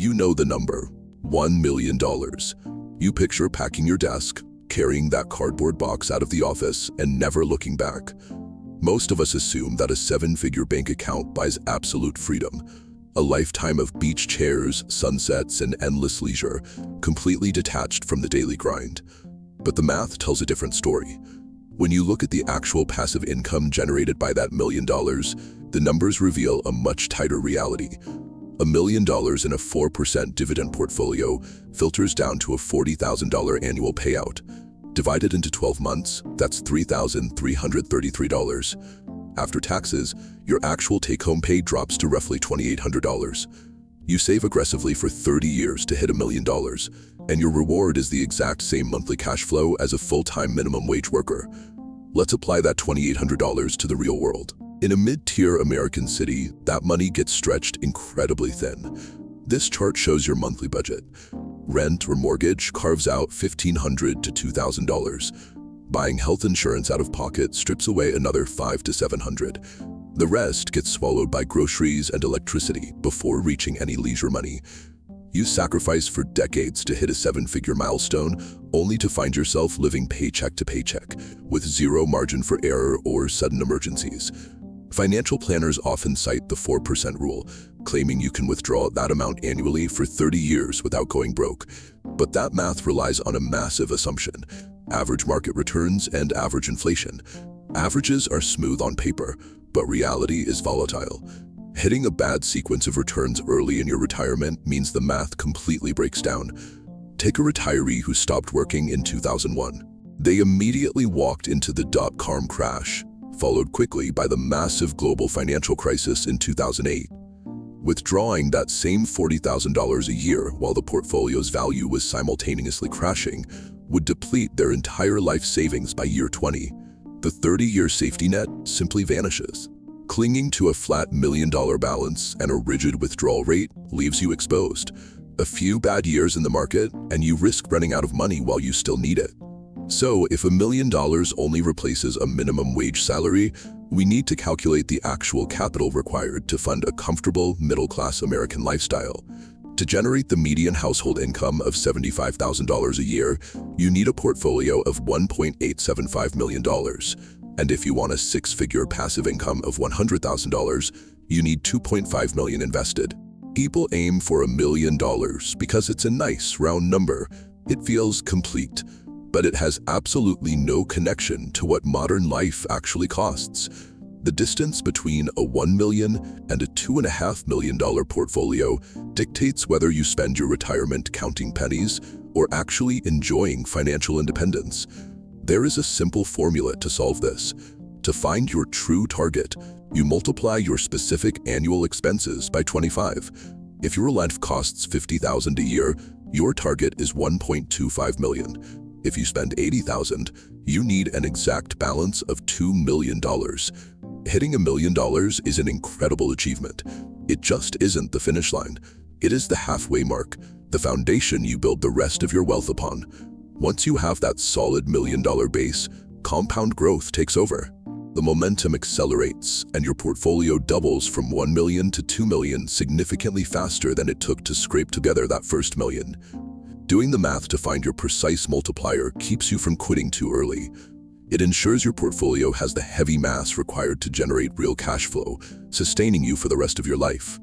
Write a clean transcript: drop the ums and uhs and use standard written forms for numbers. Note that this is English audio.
You know the number, $1 million. You picture packing your desk, carrying that cardboard box out of the office, and never looking back. Most of us assume that a seven-figure bank account buys absolute freedom, a lifetime of beach chairs, sunsets, and endless leisure, completely detached from the daily grind. But the math tells a different story. When you look at the actual passive income generated by that $1 million, the numbers reveal a much tighter reality. $1 million in a 4% dividend portfolio filters down to a $40,000 annual payout. Divided into 12 months, that's $3,333. After taxes, your actual take-home pay drops to roughly $2,800. You save aggressively for 30 years to hit $1 million, and your reward is the exact same monthly cash flow as a full-time minimum wage worker. Let's apply that $2,800 to the real world. In a mid-tier American city, that money gets stretched incredibly thin. This chart shows your monthly budget. Rent or mortgage carves out $1,500 to $2,000. Buying health insurance out of pocket strips away another $500 to $700. The rest gets swallowed by groceries and electricity before reaching any leisure money. You sacrifice for decades to hit a seven-figure milestone, only to find yourself living paycheck to paycheck, with zero margin for error or sudden emergencies. Financial planners often cite the 4% rule, claiming you can withdraw that amount annually for 30 years without going broke. But that math relies on a massive assumption: average market returns and average inflation. Averages are smooth on paper, but reality is volatile. Hitting a bad sequence of returns early in your retirement means the math completely breaks down. Take a retiree who stopped working in 2001. They immediately walked into the dot-com crash, followed quickly by the massive global financial crisis in 2008. Withdrawing that same $40,000 a year while the portfolio's value was simultaneously crashing would deplete their entire life savings by year 20. The 30-year safety net simply vanishes. Clinging to a flat $1 million balance and a rigid withdrawal rate leaves you exposed. A few bad years in the market, and you risk running out of money while you still need it. So, if $1 million only replaces a minimum wage salary, we need to calculate the actual capital required to fund a comfortable, middle-class American lifestyle. To generate the median household income of $75,000 a year, you need a portfolio of $1.875 million. And if you want a six-figure passive income of $100,000, you need $2.5 million invested. People aim for $1 million because it's a nice, round number. It feels complete. But it has absolutely no connection to what modern life actually costs. The distance between a $1 million and a $2.5 million portfolio dictates whether you spend your retirement counting pennies or actually enjoying financial independence. There is a simple formula to solve this. To find your true target, you multiply your specific annual expenses by 25. If your life costs $50,000 a year, your target is $1.25 million. If you spend $80,000, you need an exact balance of $2 million. Hitting $1 million is an incredible achievement. It just isn't the finish line. It is the halfway mark, the foundation you build the rest of your wealth upon. Once you have that solid $1 million base, compound growth takes over. The momentum accelerates, and your portfolio doubles from 1 million to 2 million significantly faster than it took to scrape together that first million. Doing the math to find your precise multiplier keeps you from quitting too early. It ensures your portfolio has the heavy mass required to generate real cash flow, sustaining you for the rest of your life.